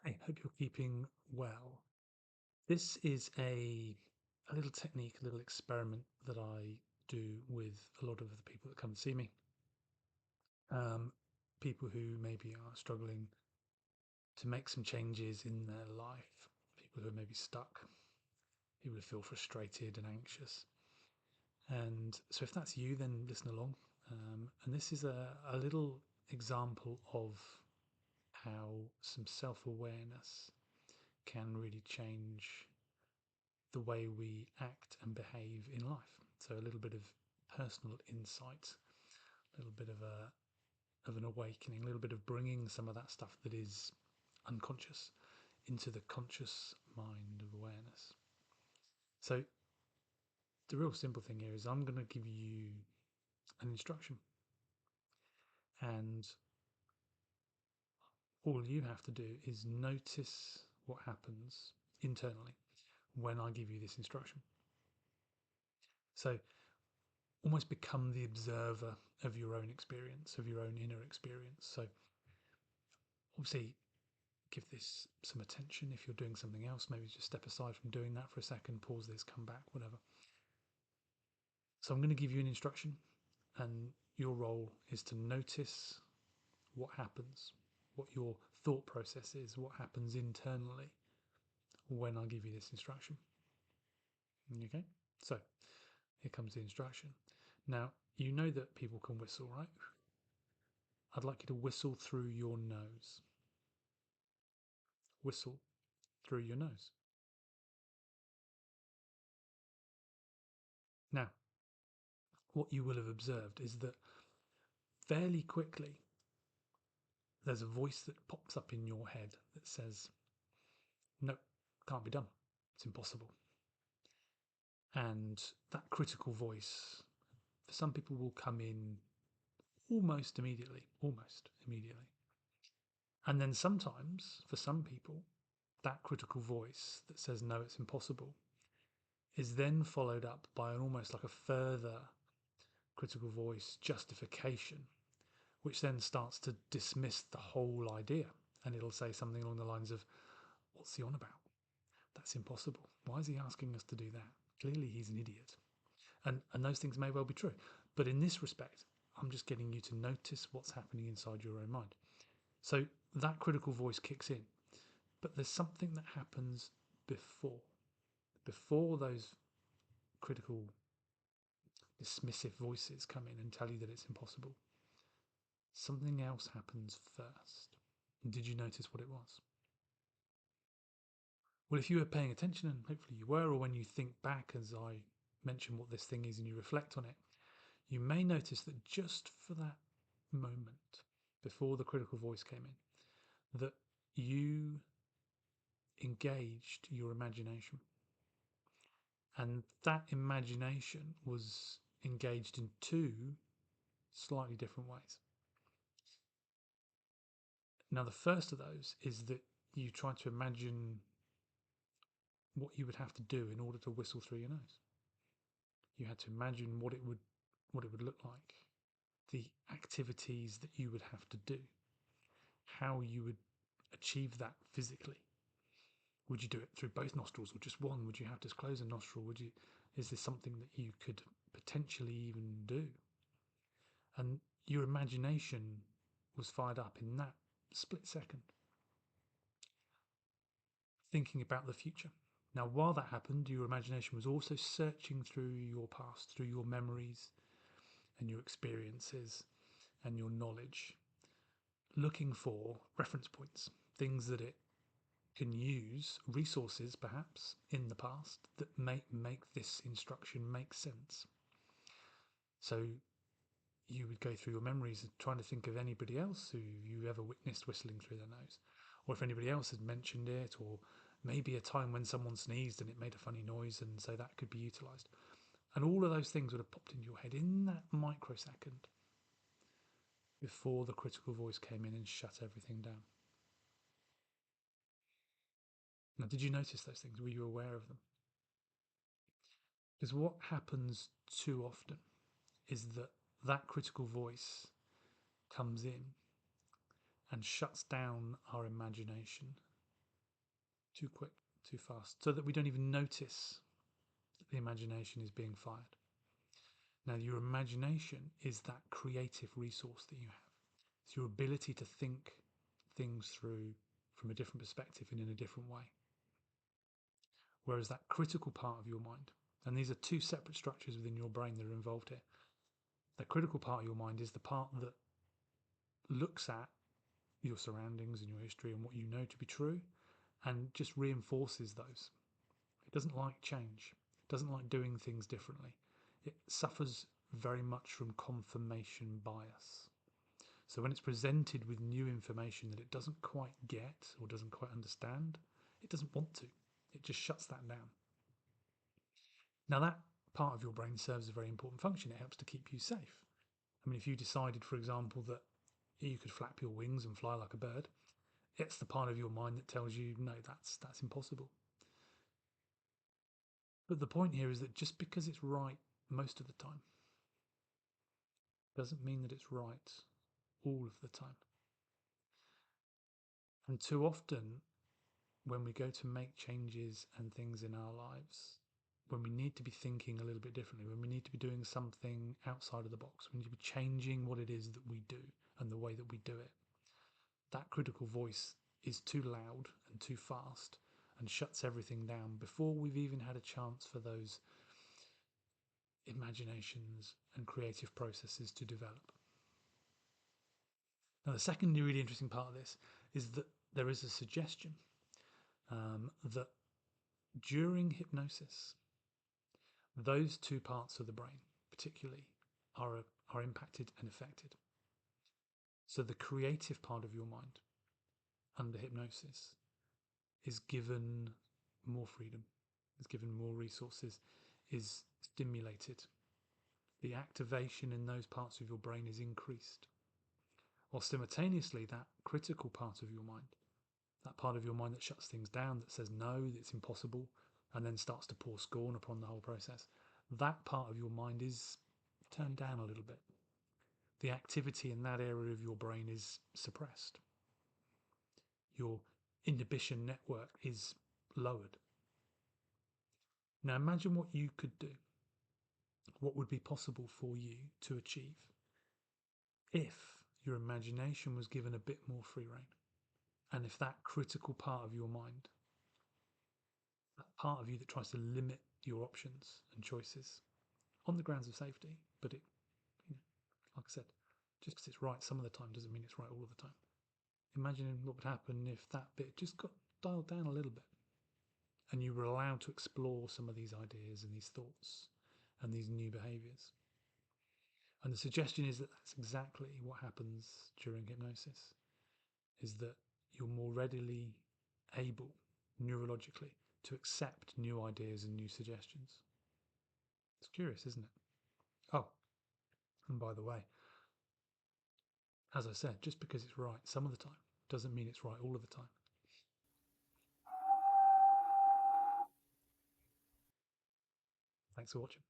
Hey, hope you're keeping well. This is a little technique, a little experiment that I do with a lot of the people that come and see me. Um, People who maybe are struggling to make some changes in their life, people who are maybe stuck, people who feel frustrated and anxious. And so, if that's you, then listen along. And this is a little example of how some self awareness can really change the way we act and behave in life. So a little bit of personal insight, a little bit of an awakening, a little bit of bringing some of that stuff that is unconscious into the conscious mind of awareness. So the real simple thing here is I'm going to give you an instruction, and all you have to do is notice what happens internally when I give you this instruction. So almost become the observer of your own experience, of your own inner experience. So obviously give this some attention. If you're doing something else, maybe just step aside from doing that for a second, pause this, come back, whatever. So I'm going to give you an instruction, and your role is to notice what happens, what your thought process is, what happens internally when I give you this instruction. Okay, so here comes the instruction. Now, you know that people can whistle, right? I'd like you to whistle through your nose. Whistle through your nose. Now, what you will have observed is that fairly quickly there's a voice that pops up in your head that says, no, can't be done. It's impossible. And that critical voice, for some people, will come in almost immediately, almost immediately. And then sometimes, for some people, that critical voice that says, no, it's impossible, is then followed up by an almost like a further critical voice justification, which then starts to dismiss the whole idea. And it'll say something along the lines of, what's he on about? That's impossible. Why is he asking us to do that? Clearly, he's an idiot. And those things may well be true. But in this respect, I'm just getting you to notice what's happening inside your own mind. So that critical voice kicks in. But there's something that happens before those critical, dismissive voices come in and tell you that it's impossible. Something else happens first. Did you notice what it was? Well, if you were paying attention, and hopefully you were, or when you think back as I mention what this thing is and you reflect on it, you may notice that just for that moment before the critical voice came in, that you engaged your imagination. And that imagination was engaged in two slightly different ways. Now, the first of those is that you try to imagine what you would have to do in order to whistle through your nose. You had to imagine what it would look like, the activities that you would have to do, how you would achieve that physically. Would you do it through both nostrils or just one? Would you have to close a nostril? Is this something that you could potentially even do? And your imagination was fired up in that split second, thinking about the future. Now, while that happened, your imagination was also searching through your past, through your memories and your experiences and your knowledge, looking for reference points, things that it can use, resources perhaps in the past that make this instruction make sense. So you would go through your memories trying to think of anybody else who you ever witnessed whistling through their nose, or if anybody else had mentioned it, or maybe a time when someone sneezed and it made a funny noise, and so that could be utilized. And all of those things would have popped into your head in that microsecond before the critical voice came in and shut everything down. Now, did you notice those things? Were you aware of them? Because what happens too often is that that critical voice comes in and shuts down our imagination too quick, too fast, so that we don't even notice that the imagination is being fired. Now, your imagination is that creative resource that you have. It's your ability to think things through from a different perspective and in a different way. Whereas that critical part of your mind, and these are two separate structures within your brain that are involved here. The critical part of your mind is the part that looks at your surroundings and your history and what you know to be true and just reinforces those. It doesn't like change. It doesn't like doing things differently. It suffers very much from confirmation bias. So when it's presented with new information that it doesn't quite get or doesn't quite understand, it doesn't want to. It just shuts that down. Now that part of your brain serves a very important function. It helps to keep you safe. I mean, if you decided, for example, that you could flap your wings and fly like a bird, it's the part of your mind that tells you, no, that's impossible. But the point here is that just because it's right most of the time doesn't mean that it's right all of the time. And too often, when we go to make changes and things in our lives, when we need to be thinking a little bit differently, when we need to be doing something outside of the box, we need to be changing what it is that we do and the way that we do it, that critical voice is too loud and too fast and shuts everything down before we've even had a chance for those imaginations and creative processes to develop. Now, the second really interesting part of this is that there is a suggestion that during hypnosis, those two parts of the brain, particularly, are impacted and affected. So the creative part of your mind under hypnosis is given more freedom, is given more resources, is stimulated. The activation in those parts of your brain is increased. While simultaneously, that critical part of your mind, that part of your mind that shuts things down, that says no, that it's impossible, and then starts to pour scorn upon the whole process, that part of your mind is turned down a little bit. The activity in that area of your brain is suppressed. Your inhibition network is lowered. Now imagine what you could do, what would be possible for you to achieve if your imagination was given a bit more free rein, and if that critical part of your mind, that part of you that tries to limit your options and choices on the grounds of safety, but it, like I said, just because it's right some of the time doesn't mean it's right all of the time. Imagine what would happen if that bit just got dialed down a little bit and you were allowed to explore some of these ideas and these thoughts and these new behaviors. And the suggestion is that that's exactly what happens during hypnosis, is that you're more readily able, neurologically, to accept new ideas and new suggestions. It's curious, isn't it? Oh, and by the way, as I said, just because it's right some of the time doesn't mean it's right all of the time. Thanks for watching.